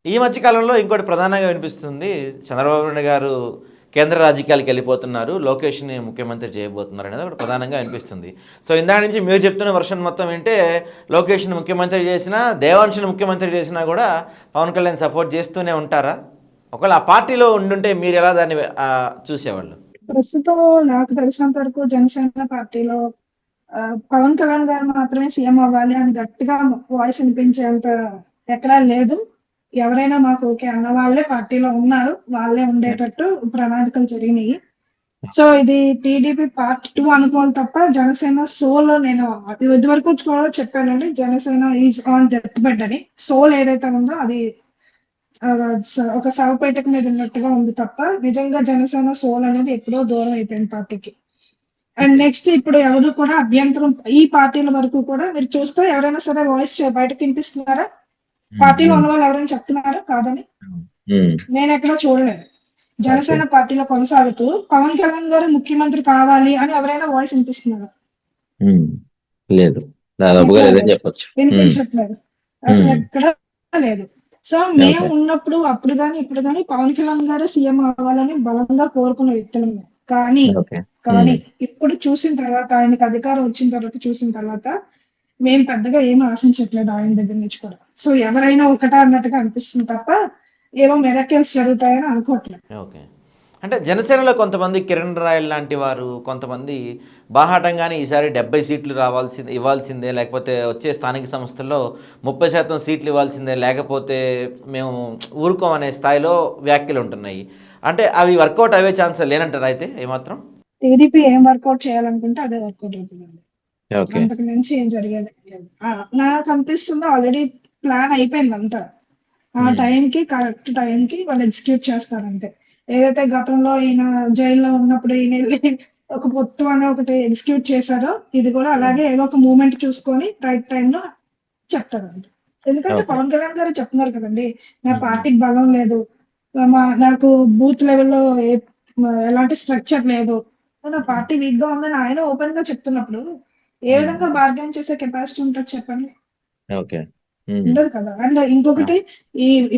ఈ మధ్య కాలంలో ఇంకోటి ప్రధానంగా వినిపిస్తుంది. చంద్రబాబు నాయుడు గారు కేంద్ర రాజకీయాలకు వెళ్ళిపోతున్నారు. లోకేష్‌ని ముఖ్యమంత్రి చేయబోతున్నారు అనేది ఒకటి ప్రధానంగా వినిపిస్తుంది. సో, ఇందాక నుంచి మీరు చెప్తున్న వెర్షన్ మొత్తం వింటే లోకేష్‌ని ముఖ్యమంత్రి చేసినా, దేవాంశుని ముఖ్యమంత్రి చేసినా కూడా పవన్ కళ్యాణ్ సపోర్ట్ చేస్తూనే ఉంటారా? ఒకవేళ ఆ పార్టీలో ఉండుంటే మీరెలా దాన్ని చూసేవాళ్ళు? ప్రస్తుతం నాకు తెలిసినంత వరకు జనసేన పార్టీలో పవన్ కళ్యాణ్ గారు మాత్రమే సీఎం అవ్వాలి అని గట్టిగా వాయిస్ వినిపించేంత ఎక్కడా లేదు. ఎవరైనా మాకు ఓకే అన్న వాళ్ళే పార్టీలో ఉన్నారు. వాళ్ళే ఉండేటట్టు ప్రణాళికలు జరిగినాయి. సో ఇది టీడీపీ పార్ట్ 2 అనుకోవాలి తప్ప జనసేన సోల్ నేను ఇదివరకు కూడా చెప్పానండి. Janasena is on death bed అని. సోల్ ఏదైతే ఉందో అది ఒక శవపేటిక మీద ఉన్నట్టుగా ఉంది తప్ప నిజంగా జనసేన సోల్ అనేది ఎప్పుడో దూరం అయిపోయింది పార్టీకి. అండ్ నెక్స్ట్ ఇప్పుడు ఎవరు కూడా అభ్యంతరం ఈ పార్టీల వరకు కూడా మీరు చూస్తే ఎవరైనా సరే వాయిస్ బయటకు వినిపిస్తున్నారా? పార్టీలో ఉన్న వాళ్ళు ఎవరైనా చెప్తున్నారా కాదని? నేను ఎక్కడా చూడలేదు. జనసేన పార్టీలో కొనసాగుతూ పవన్ కళ్యాణ్ గారు ముఖ్యమంత్రి కావాలి అని ఎవరైనా వాయిస్ వినిపిస్తున్నారా? లేదు, దాదాపుగా లేదని చెప్పొచ్చు. వినిపించట్లేదు. అసలు ఎక్కడా లేదు. సో మేము ఉన్నప్పుడు అప్పుడు గాని ఇప్పుడు గాని పవన్ కళ్యాణ్ గారు సీఎం అవ్వాలని బలంగా కోరుకున్న వ్యక్తులమే. కానీ కానీ ఇప్పుడు చూసిన తర్వాత ఆయనకి అధికారం వచ్చిన తర్వాత చూసిన తర్వాత మేము పెద్దగా ఏమి ఆశించట్లేదు ఆయన దగ్గర నుంచి కూడా. సో ఎవరైనా ఒకటా అన్నట్టుగా అనిపిస్తుంది తప్ప ఏవో మెరకిల్స్ జరుగుతాయని అనుకోవట్లేదు. ఓకే. అంటే జనసేనలో కొంతమంది కిరణ్ రాయల్ లాంటి వారు, కొంతమంది బాహాటంగానే ఈసారి 70 సీట్లు ఇవ్వాల్సిందే, లేకపోతే వచ్చే స్థానిక సంస్థల్లో 30% సీట్లు ఇవ్వాల్సిందే, లేకపోతే మేము ఊరుకోమనే స్థాయిలో వ్యాఖ్యలు ఉంటున్నాయి. అంటే అవి వర్కౌట్ అయ్యే ఛాన్స్ లేనంటారా అయితే ఏమాత్రం? టీడీపీ ఏం వర్కౌట్ చేయాలనుకుంటే అదే వర్కౌట్ అవుతుందండి. అంతకు మించి ఏం జరిగేది లేదు. నాకు అనిపిస్తుంది ఆల్రెడీ ప్లాన్ అయిపోయింది అంతా. ఆ టైంకి కరెక్ట్ టైంకి వాళ్ళు ఎగ్జిక్యూట్ చేస్తారంటే. ఏదైతే గతంలో ఈయన జైల్లో ఉన్నప్పుడు ఈయన వెళ్ళి ఒక పొత్తు అని ఒకటి ఎగ్జిక్యూట్ చేశారో ఇది కూడా అలాగే ఏదో ఒక మూమెంట్ చూసుకొని రైట్ టైంలో చెప్తారండి. ఎందుకంటే పవన్ కళ్యాణ్ గారు చెప్తున్నారు కదండి, నా పార్టీకి బలం లేదు, నాకు బూత్ లెవెల్లో ఎలాంటి స్ట్రక్చర్ లేదు, నా పార్టీ వీక్ గా ఉందని ఆయన ఓపెన్ గా చెప్తున్నప్పుడు ఏ విధంగా బార్గెన్ చేసే కెపాసిటీ ఉంటుంది చెప్పండి? ఉండదు కదా. అండ్ ఇంకొకటి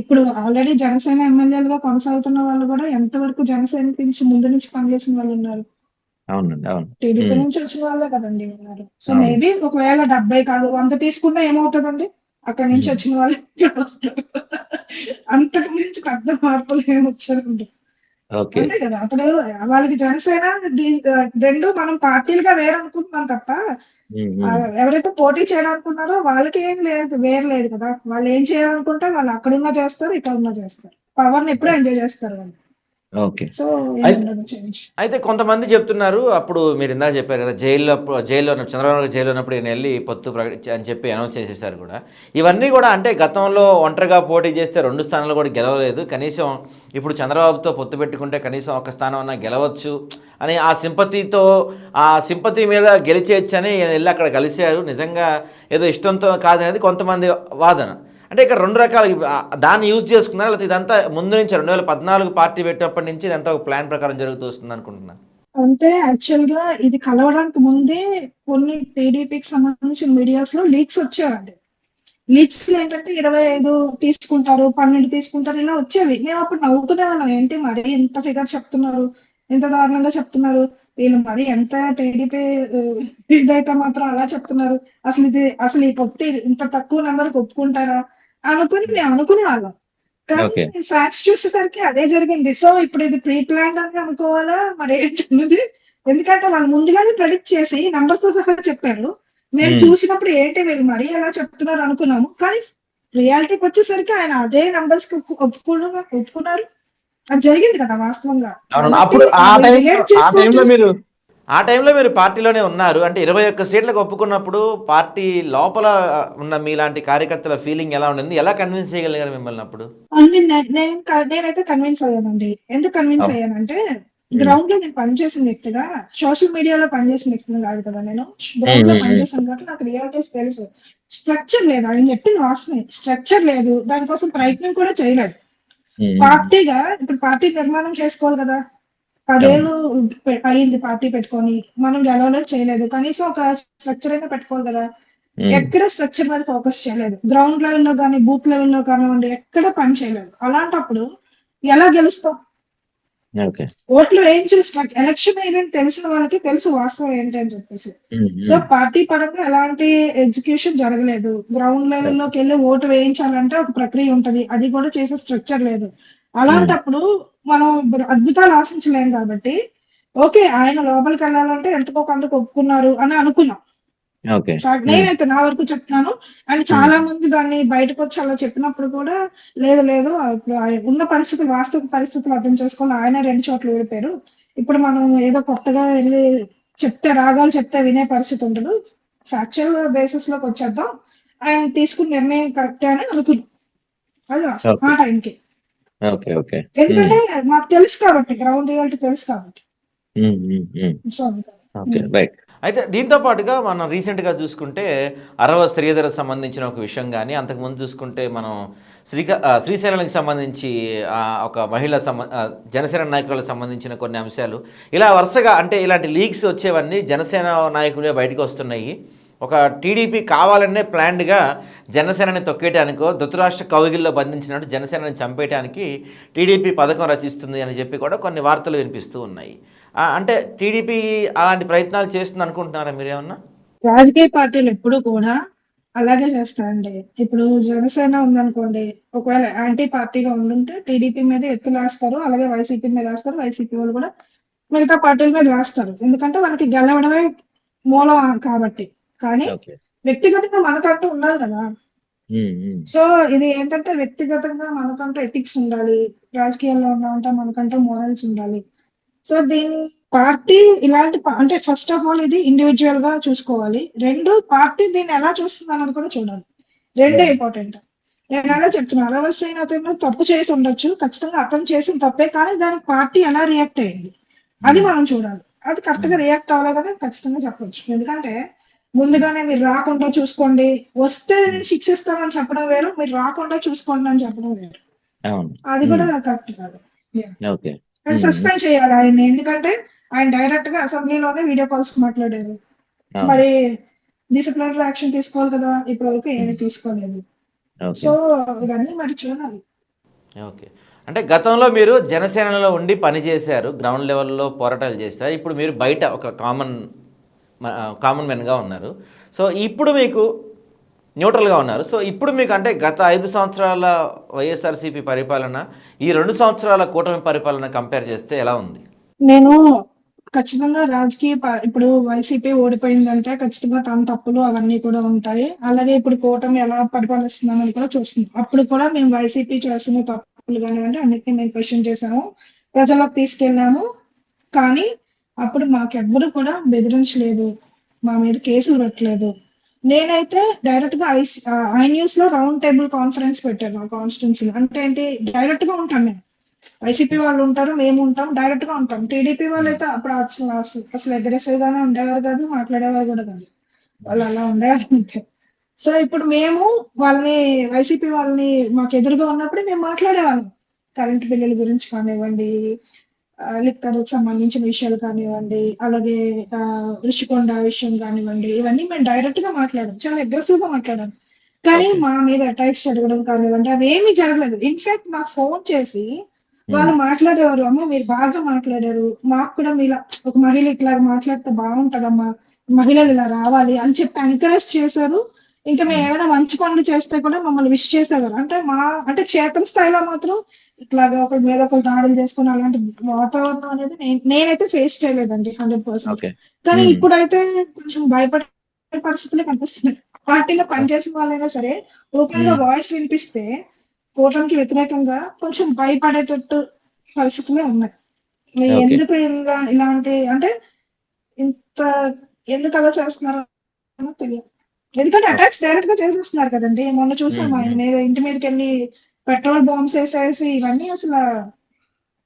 ఇప్పుడు ఆల్రెడీ జనసేన ఎమ్మెల్యేలుగా కొనసాగుతున్న వాళ్ళు కూడా ఎంతవరకు జనసేన నుంచి ముందు నుంచి పనిచేసిన వాళ్ళు ఉన్నారు? టీడీపీ నుంచి వచ్చిన వాళ్ళే కదండి ఉన్నారు. సో మేబీ ఒకవేళ 70 కాదు 100 తీసుకున్నా ఏమవుతుందండి? అక్కడి నుంచి వచ్చిన వాళ్ళు ఇక్కడ వస్తారు. అంతకు మించి పెద్ద మార్పులు ఏమి వచ్చారండి. అంతే కదా. అప్పుడు వాళ్ళకి జనసేన రెండు మనం పార్టీలుగా వేరనుకుంటున్నాం తప్ప ఎవరైతే పోటీ చేయాలనుకున్నారో వాళ్ళకి ఏం లేదు, వేరు లేదు కదా. వాళ్ళు ఏం చేయాలనుకుంటే వాళ్ళు అక్కడున్నా చేస్తారు, ఇక్కడున్నా చేస్తారు. పవర్ ని ఎప్పుడూ ఎంజాయ్ చేస్తారు వాళ్ళు. సో అయితే కొంతమంది చెప్తున్నారు, అప్పుడు మీరు ఇందాక చెప్పారు కదా, జైల్లో చంద్రబాబు జైల్లో ఉన్నప్పుడు ఈయన వెళ్ళి పొత్తు అని చెప్పి అనౌన్స్ చేసేసారు కూడా. ఇవన్నీ కూడా అంటే గతంలో ఒంటరిగా పోటీ చేస్తే 2 స్థానాలు కూడా గెలవలేదు, కనీసం ఇప్పుడు చంద్రబాబుతో పొత్తు పెట్టుకుంటే కనీసం ఒక స్థానం అన్నా గెలవచ్చు అని ఆ సింపతి మీద గెలిచేయచ్చని వెళ్ళి అక్కడ కలిశారు. నిజంగా ఏదో ఇష్టంతో కాదనేది కొంతమంది వాదన. అంటే ఇక్కడ 2 రకాలు దాన్ని యూజ్ చేసుకున్నారా, లేకపోతే ఇదంతా ముందు నుంచి 2014 పార్టీ పెట్టినప్పటి నుంచి ఇదంతా ఒక ప్లాన్ ప్రకారం జరుగుతూ వస్తుంది అనుకుంటున్నా? అంటే యాక్చువల్ గా ఇది కలవడానికి ముందే కొన్ని టీడీపీకి సంబంధించిన మీడియాస్ లో లీక్స్ వచ్చేవండి. లీక్స్ ఏంటంటే 25 తీసుకుంటారు, 12 తీసుకుంటారు ఇలా వచ్చేవి. మేము అప్పుడు నవ్వుకునే వాళ్ళం, ఏంటి మరి ఇంత ఫిగర్ చెప్తున్నారు, ఇంత దారుణంగా చెప్తున్నారు, వీళ్ళు మరి ఎంత టీడీపీ ఇదైతే మాత్రం అలా చెప్తున్నారు, అసలు ఈ పొత్తి ఇంత తక్కువ నెంబర్కి ఒప్పుకుంటారా అనుకుని మేము అనుకునే వాళ్ళం. కానీ ఫ్యాక్ట్స్ చూసేసరికి అదే జరిగింది. సో ఇప్పుడు ఇది ప్రీ ప్లాన్డ్ అని అనుకోవాలా మరి ఏంటన్నది? ఎందుకంటే వాళ్ళు ముందుగానే ప్రెడిక్ట్ చేసి నంబర్స్ తో సహా చెప్పారు. మేము చూసినప్పుడు ఏంటి వీళ్ళు మరీ ఎలా చెప్తున్నారు అనుకున్నాము. కానీ రియాలిటీకి వచ్చేసరికి ఆయన అదే నంబర్స్ కి ఒప్పుకున్నారు. అది జరిగింది కదా వాస్తవంగా. ఆ టైంలో మీరు పార్టీలోనే ఉన్నారు. అంటే 21 సీట్లకు ఒప్పుకున్నప్పుడు పార్టీ లోపల ఉన్న మీలాంటి కార్యకర్తల ఫీలింగ్ ఎలా ఉండింది? ఎలా కన్విన్స్ చేయగలిగారు మిమ్మల్ని అప్పుడు? నేనైతే కన్విన్స్ అయ్యానండి. ఎందుకు కన్విన్స్ అయ్యానంటే గ్రౌండ్ లో నేను పనిచేసిన వ్యక్తిగా, సోషల్ మీడియాలో పనిచేసిన వ్యక్తిని కాదు కదా నేను. గ్రౌండ్ లో పనిచేసాను కాబట్టి నాకు రియాలిటీస్ తెలుసు. స్ట్రక్చర్ లేదు, ఆయన చెప్పింది వాస్తవం. స్ట్రక్చర్ లేదు, దానికోసం ప్రయత్నం కూడా చేయలేదు. పార్టీగా ఇప్పుడు పార్టీ నిర్మాణం చేసుకోవాలి కదా. 10 ఏళ్ళు అయింది పార్టీ పెట్టుకొని, మనం గెలవలేదు, చేయలేదు, కనీసం ఒక స్ట్రక్చర్ అయినా పెట్టుకోవాలి కదా. ఎక్కడ స్ట్రక్చర్ మీద ఫోకస్ చేయలేదు. గ్రౌండ్ లెవెల్‌లో గాని, బూత్ లెవెల్‌లో కానివ్వండి, ఎక్కడ పని చేయలేదు. అలాంటప్పుడు ఎలా గెలుస్తాం? ఓకే. ఓట్లు వేయించిన ఎలక్షన్ ఏజెంట్ తెలిసిన వాళ్ళకి తెలుసు వాస్తవం ఏంటి అని చెప్పేసి. సో పార్టీ పరంగా ఎలాంటి ఎగ్జిక్యూషన్ జరగలేదు. గ్రౌండ్ లెవెల్లోకి వెళ్ళి ఓటు వేయించాలంటే ఒక ప్రక్రియ ఉంటది. అది కూడా చేసే స్ట్రక్చర్ లేదు. అలాంటప్పుడు మనం అద్భుతాలు ఆశించలేం కాబట్టి ఓకే, ఆయన లోపలికి వెళ్ళాలంటే ఎంతకో కొంతకు ఒప్పుకున్నారు అని అనుకున్నాం. ఓకే. నేనైతే నా వరకు చెప్తున్నాను. అండ్ చాలా మంది దాన్ని బయటకు వచ్చి అలా చెప్పినప్పుడు కూడా లేదు లేదు ఇప్పుడు ఉన్న పరిస్థితులు, వాస్తవ పరిస్థితులు అర్థం చేసుకొని ఆయన 2 చోట్ల ఓడిపోయారు. ఇప్పుడు మనం ఏదో కొత్తగా వెళ్ళి రాగాలు చెప్తే వినే పరిస్థితి ఉండదు. ఫ్యాక్చువల్ బేసిస్ లోకి వచ్చేద్దాం. ఆయన తీసుకున్న నిర్ణయం కరెక్టే అని అనుకున్నాం. అది వాస్తవం ఆ టైంకి. ఓకే. ఓకే. ఎందుకంటే మాకు తెలుసు కాబట్టి, గ్రౌండ్ రియాలిటీ తెలుసు కాబట్టి. So okay. రైట్. అయితే దీంతో పాటుగా మనం రీసెంట్గా చూసుకుంటే అరవ శ్రీధర్ సంబంధించిన ఒక విషయం కానీ, అంతకుముందు చూసుకుంటే మనం శ్రీశైలానికి సంబంధించి ఒక మహిళ జనసేన నాయకులకు సంబంధించిన కొన్ని అంశాలు ఇలా వరుసగా అంటే ఇలాంటి లీక్స్ వచ్చేవన్నీ జనసేన నాయకులే బయటకు వస్తున్నాయి. ఒక టీడీపీ కావాలనే ప్లాన్డ్గా జనసేనని తొక్కేయటానికో ధృతరాష్ట్ర కౌగిల్లో బంధించినట్టు జనసేనని చంపేయటానికి టీడీపీ పథకం రచిస్తుంది అని చెప్పి కూడా కొన్ని వార్తలు వినిపిస్తూ ఉన్నాయి. అంటే టీడీపీ అలాంటి ప్రయత్నాలు చేస్తుంది అనుకుంటున్నారా మీరేమన్నా? రాజకీయ పార్టీలు ఎప్పుడు కూడా అలాగే చేస్తారండి. ఇప్పుడు జనసేన ఉందనుకోండి, ఒకవేళ యాంటీ పార్టీగా ఉండుంటే టీడీపీ మీద ఎత్తులేస్తారు, అలాగే వైసీపీ మీద వేస్తారు. వైసీపీ వాళ్ళు కూడా మిగతా పార్టీల మీద వేస్తారు. ఎందుకంటే వాళ్ళకి గెలవడమే మూలం కాబట్టి. కానీ వ్యక్తిగతంగా మనకంటూ ఉండాలి కదా. సో ఇది ఏంటంటే వ్యక్తిగతంగా మనకంటూ ఎథిక్స్ ఉండాలి. రాజకీయాల్లో ఉన్నామంటే మనకంటూ మోరల్స్ ఉండాలి. సో దీని పార్టీ ఇలాంటి అంటే ఫస్ట్ ఆఫ్ ఆల్ ఇది ఇండివిజువల్ గా చూసుకోవాలి. 2 పార్టీ దీన్ని ఎలా చూస్తుంది అన్నది కూడా చూడాలి. 2 ఇంపార్టెంట్. నేను అలా చెప్తున్నా. అరవ శ్రీనాథ్ తప్పు చేసి ఉండొచ్చు. ఖచ్చితంగా అతను చేసిన తప్పే. కానీ దానికి పార్టీ ఎలా రియాక్ట్ అయ్యింది అది మనం చూడాలి. అది కరెక్ట్ గా రియాక్ట్ అవ్వలేదని ఖచ్చితంగా చెప్పొచ్చు. ఎందుకంటే ముందుగానే మీరు రాకుండా చూసుకోండి, వస్తే శిక్షిస్తామని చెప్పడం వేరు, మీరు రాకుండా చూసుకోండి అని చెప్పడం వేరు. అది కూడా కరెక్ట్ కాదు. సస్పెండ్ చేయాలి ఆయన్ని. ఎందుకంటే ఆయన డైరెక్ట్ గా అసెంబ్లీలోనే వీడియో కాల్స్ మాట్లాడారు. మరి డిసిప్లినరీ యాక్షన్ తీసుకోవాలి కదా, ఇప్పటి వరకు ఏమీ తీసుకోలేదు. సో ఇవన్నీ మరి చూడాలి. ఓకే. అంటే గతంలో మీరు జనసేనలో ఉండి పనిచేశారు, గ్రౌండ్ లెవెల్లో పోరాటాలు చేశారు. ఇప్పుడు మీరు బయట ఒక కామన్ మెన్గా ఉన్నారు. సో ఇప్పుడు మీకు న్యూట్రల్గా ఉన్నారు. సో ఇప్పుడు మీకు అంటే గత 5 సంవత్సరాల వైఎస్ఆర్సీపీ పరిపాలన, ఈ 2 సంవత్సరాల కూటమి పరిపాలన కంపేర్ చేస్తే ఎలా ఉంది? నేను ఖచ్చితంగా ఇప్పుడు వైసీపీ ఓడిపోయిందంటే ఖచ్చితంగా తన తప్పులు అవన్నీ కూడా ఉంటాయి. అలాగే ఇప్పుడు కూటమి ఎలా పరిపాలిస్తుందన్నది కూడా చూస్తున్నాం. అప్పుడు కూడా మేము వైసీపీ చేస్తున్న తప్పులు కానివ్వండి అన్నిటిని మేము క్వశ్చన్ చేసాము, ప్రజలకు తీసుకెళ్ళాము. కానీ అప్పుడు మాకెవ్వరు కూడా బెదిరించలేదు, మా మీద కేసులు పెట్టలేదు. నేనైతే డైరెక్ట్ గా ఐ న్యూస్ లో రౌండ్ టేబుల్ కాన్ఫరెన్స్ పెట్టాను మా కాన్స్టిట్యున్సీలో. అంటే ఏంటి, డైరెక్ట్ గా ఉంటాం మేము. వైసీపీ వాళ్ళు ఉంటారు, మేము ఉంటాం, డైరెక్ట్ గా ఉంటాం. టీడీపీ వాళ్ళు అయితే అప్పుడు అసలు అగ్రెసివ్ గానే ఉండేవారు కాదు, మాట్లాడేవారు కూడా కాదు. వాళ్ళు అలా ఉండేవారు అంతే. సో ఇప్పుడు మేము వైసీపీ వాళ్ళని మాకు ఎదురుగా ఉన్నప్పుడు మేము మాట్లాడేవాళ్ళం. కరెంట్ బిల్లుల గురించి కానివ్వండి, లిక్కర్‌కి సంబంధించిన విషయాలు కానివ్వండి, అలాగే రుషికొండ విషయం కానివ్వండి, ఇవన్నీ మేము డైరెక్ట్ గా మాట్లాడాం. చాలా అగ్రెసివ్ గా మాట్లాడాం. కానీ మా మీద అటాక్స్ జరగడం కానివ్వండి అవేమీ జరగలేదు. ఇన్ఫాక్ట్ మాకు ఫోన్ చేసి వాళ్ళు మాట్లాడేవారు, అమ్మ మీరు బాగా మాట్లాడారు, మాకు కూడా మీలా ఒక మహిళ ఇట్లా మాట్లాడితే బాగుంటదమ్మా, మహిళలు ఇలా రావాలి అని చెప్పి ఎంకరేజ్ చేశారు. ఇంకా మేము ఏమైనా మంచి పనులు చేస్తే కూడా మమ్మల్ని విష్ చేసేవారు. అంటే క్షేత్ర స్థాయిలో మాత్రం ఇట్లాగా ఒకరి మీద ఒకరు దాడులు చేసుకుని అలాంటి వాతావరణం అనేది నేనైతే ఫేస్ చేయలేదండి 100%. కానీ ఇప్పుడైతే కొంచెం భయపడే పరిస్థితులే కనిపిస్తున్నాయి. పార్టీలో పనిచేసిన వాళ్ళైనా సరే ఓపెన్ గా వాయిస్ వినిపిస్తే కూటమికి వ్యతిరేకంగా కొంచెం భయపడేటట్టు పరిస్థితులే ఉన్నాయి. ఎందుకు ఇలాంటి అంటే ఇంత ఎందుకు అలా చేస్తున్నారో తెలియదు. ఎందుకంటే అటాక్స్ డైరెక్ట్ గా చేసేస్తున్నారు కదండి. మొన్న చూసాం ఆయన మీద ఇంటి మీదకి వెళ్ళి పెట్రోల్ బాంబ్స్ వేసేసి ఇవన్నీ అసలు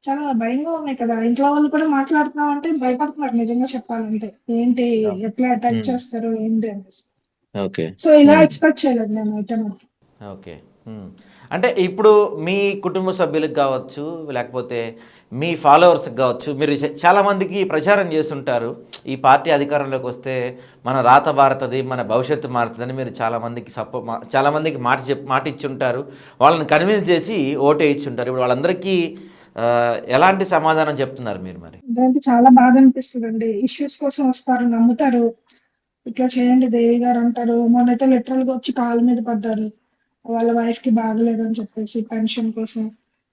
చాలా భయంగా ఉన్నాయి కదా. ఇంట్లో వాళ్ళు కూడా మాట్లాడుతున్నాం అంటే భయపడుతున్నారు నిజంగా చెప్పాలంటే. ఏంటి ఎట్లా అటాక్ చేస్తారు ఏంటి అనేసి. సో ఇలా ఎక్స్పెక్ట్ చేయలేదు నేను అయితే. ఓకే. అంటే ఇప్పుడు మీ కుటుంబ సభ్యులకు కావచ్చు, లేకపోతే మీ ఫాలోవర్స్కి కావచ్చు, మీరు చాలామందికి ప్రచారం చేస్తుంటారు. ఈ పార్టీ అధికారంలోకి వస్తే మన రాత మారుతుంది, మన భవిష్యత్తు మారుతుందని మీరు చాలామందికి మాట ఇచ్చుంటారు. వాళ్ళని కన్విన్స్ చేసి ఓటే ఇచ్చుంటారు. ఇప్పుడు వాళ్ళందరికీ ఎలాంటి సమాధానం చెప్తున్నారు మీరు మరి? దానికి చాలా బాధ అనిపిస్తుందండి. ఇష్యూస్ కోసం వస్తారు, నమ్ముతారు. ఇట్లా చేయండి దేవి గారు అంటారు. మొన్నైతే లిటరల్ గా వచ్చి కాళ్ళ మీద పడ్డారు. వాళ్ళ వైఫ్ కి బాగలేదు అని చెప్పేసి పెన్షన్ కోసం.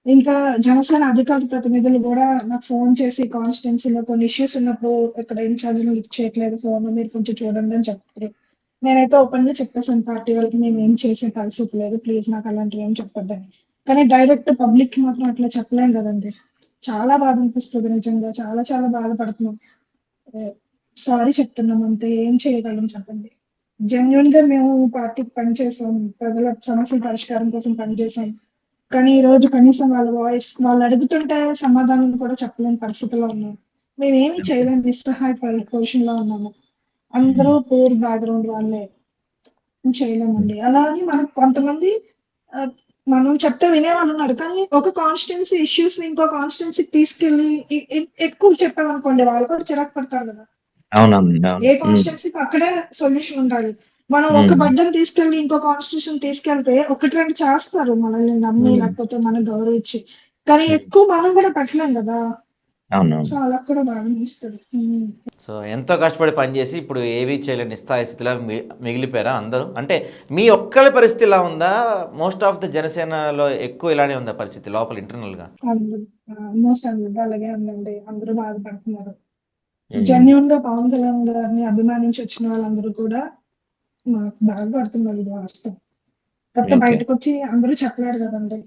ఇంకా జనసేన అధికార ప్రతినిధులు కూడా నాకు ఫోన్ చేసి కాన్స్టిట్యున్సీలో కొన్ని ఇష్యూస్ ఉన్నప్పుడు ఇక్కడ ఇన్ఛార్జ్ లిఫ్ట్ చేయట్లేదు ఫోన్, మీరు కొంచెం చూడండి అని చెప్తారు. నేనైతే ఓపెన్ గా చెప్పేసాను పార్టీ వాళ్ళకి, మేము ఏం చేసే పరిస్థితి లేదు, ప్లీజ్ నాకు అలాంటివి ఏం చెప్పొద్దని. కానీ డైరెక్ట్ పబ్లిక్ కి మాత్రం అట్లా చెప్పలేం కదండి. చాలా బాధ అనిపిస్తుంది నిజంగా, చాలా చాలా బాధపడుతున్నాం. సారీ చెప్తున్నాం అంతే, ఏం చేయగలం చెప్పండి. జెన్యున్ గా మేము పార్టీకి పనిచేసాం, ప్రజల సమస్యల పరిష్కారం కోసం పనిచేసాం. కానీ ఈ రోజు కనీసం వాళ్ళ వాయిస్ వాళ్ళు అడుగుతుంటే సమాధానం కూడా చెప్పలేని పరిస్థితిలో ఉన్నాం. మేమేమి చేయలేని నిస్సహాయ పొజిషన్ లో ఉన్నాము. అందరూ పూర్ బ్యాక్గ్రౌండ్ వాళ్ళే, చేయలేమండి. అలా అని మనకు కొంతమంది ఆ, మనం చెప్తే వినేవాళ్ళు ఉన్నారు. కానీ ఒక కాన్స్టిట్యున్సీ ఇష్యూస్ ని ఇంకో కాన్స్టిట్యున్సీకి తీసుకెళ్లి ఎక్కువ చెప్పామనుకోండి, వాళ్ళు కూడా చిరాకు పడతారు కదా. ఏ కాన్స్టిట్యున్సీకి అక్కడే సొల్యూషన్ ఉండాలి. మనం ఒక బడ్డను తీసుకెళ్లి ఇంకో కాన్స్టిట్యూషన్ తీసుకెళ్తే ఒకటి రెండు చేస్తారు మనల్ని నమ్మి, లేకపోతే మనం గౌరవించి. కానీ ఎక్కువ మనం కూడా పెట్టలేం కదా. సో అలా కూడా బాగా అనిపిస్తుంది. సో ఎంతో కష్టపడి పనిచేసి ఇప్పుడు ఏవీ చేయలేని నిస్స్థాయి స్థితిలో మిగిలిపోయారా అందరూ? అంటే మీ ఒక్కరి పరిస్థితి ఇలా ఉందా? మోస్ట్ ఆఫ్ ద జనసేనలో ఎక్కువ ఇలానే ఉందా పరిస్థితి లోపల ఇంటర్నల్గా? ఆల్మోస్ట్ అందరూ అలాగే ఉందండి. అందరూ బాధపడుతున్నారు. జెన్యున్ గా పవన్ కళ్యాణ్ గారిని అభిమానించి వచ్చిన వాళ్ళందరూ కూడా మాకు బాధపడుతున్నారు. ఇది వాస్తవం. కాకపోతే బయటకు వచ్చి అందరూ చెప్పలేరు కదండి.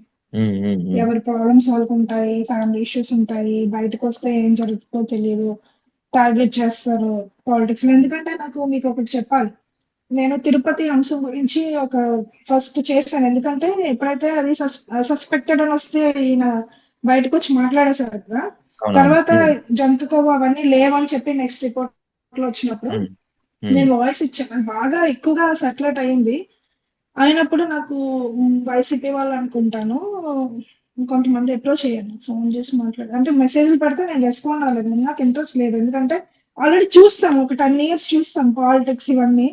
ఎవరి ప్రాబ్లమ్స్ వాళ్ళకు ఉంటాయి, ఫ్యామిలీ ఇష్యూస్ ఉంటాయి. బయటకు వస్తే ఏం జరుగుతుందో తెలియదు, టార్గెట్ చేస్తారు పాలిటిక్స్ లో. ఎందుకంటే మీకు ఒకటి చెప్పాలి, నేను తిరుపతి అంశం గురించి ఒక ఫస్ట్ చేశాను. ఎందుకంటే ఎప్పుడైతే అది సస్పెక్టెడ్ అని వస్తే ఈయన బయటకు వచ్చి మాట్లాడేశారు కదా. తర్వాత జంతుకోవ అవన్నీ లేవని చెప్పి నెక్స్ట్ రిపోర్ట్ లో వచ్చినప్పుడు నేను వాయిస్ ఇచ్చాను. బాగా ఎక్కువగా సర్క్యులేట్ అయ్యింది. అయినప్పుడు నాకు వైసీపీ వాళ్ళు అనుకుంటాను కొంతమంది అప్రోచ్ అయ్యాను, ఫోన్ చేసి మాట్లాడారు. అంటే మెసేజ్లు పెడితే నేను రెస్పాండ్ అవ్వలేదు, నాకు ఇంట్రెస్ట్ లేదు. ఎందుకంటే ఆల్రెడీ చూస్తాం, ఒక 10 years చూస్తాం పాలిటిక్స్ ఇవన్నీ.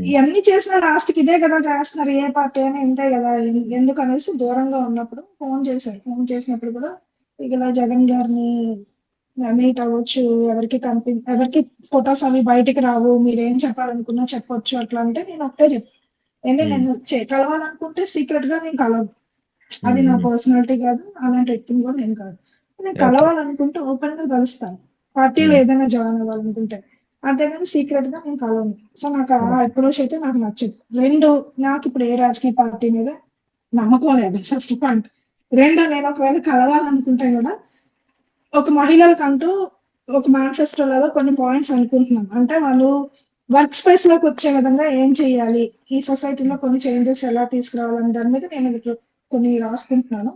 ఇవన్నీ చేసిన లాస్ట్ కి ఇదే కదా చేస్తున్నారు, ఏ పార్టీ అయినా ఇంతే కదా, ఎందుకు అనేసి దూరంగా ఉన్నప్పుడు ఫోన్ చేశారు. ఫోన్ చేసినప్పుడు కూడా ఇలా జగన్ గారిని మీట్ అవ్వచ్చు, ఎవరికి ఫొటోస్ అవి బయటికి రావు, మీరేం చెప్పాలనుకున్నా చెప్పొచ్చు అట్లా అంటే నేను ఒకటే చెప్పాను, నేను కలవాలనుకుంటే సీక్రెట్ గా నేను కలవను, అది నా పర్సనాలిటీ కాదు, అలాంటి వ్యక్తిని కూడా నేను కాదు. నేను కలవాలనుకుంటే ఓపెన్ గా కలుస్తాను, పార్టీలో ఏదైనా జాయిన్ అవ్వాలనుకుంటే. అంతేగాని సీక్రెట్ గా నేను కలవను. సో నాకు ఆ అప్రోచ్ అయితే నాకు నచ్చదు. నాకు ఇప్పుడు ఏ రాజకీయ పార్టీ మీద నమ్మకం లేదు, ఫస్ట్ పాయింట్. నేను ఒకవేళ కలవాలనుకుంటే కూడా ఒక మహిళలకంటూ ఒక మేనిఫెస్టోలలో కొన్ని పాయింట్స్ అనుకుంటున్నాం. అంటే వాళ్ళు వర్క్ స్పేస్ లోకి వచ్చే విధంగా ఏం చేయాలి, ఈ సొసైటీలో కొన్ని చేంజెస్ ఎలా తీసుకురావాలని దాని మీద నేను కొన్ని రాసుకుంటున్నాను.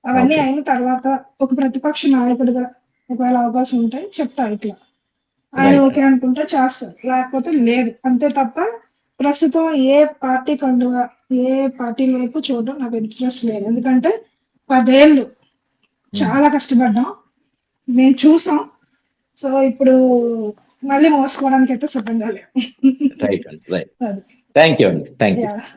అవన్నీ అయిన తర్వాత ఒక ప్రతిపక్ష నాయకుడిగా ఒకవేళ అవకాశం ఉంటే చెప్తా, ఇట్లా ఆయన ఓకే అనుకుంటే చేస్తారు, లేకపోతే లేదు, అంతే తప్ప ప్రస్తుతం ఏ పార్టీ కండుగా ఏ పార్టీ వైపు చూడడం నాకు ఇంట్రెస్ట్ లేదు. ఎందుకంటే 10 ఏళ్ళు చాలా కష్టపడ్డాం, మేము చూసాం. సో ఇప్పుడు మళ్ళీ మోసుకోవడానికి అయితే సిద్ధంగా లేదు. రైట్. థ్యాంక్ యూ అండి. Thank you.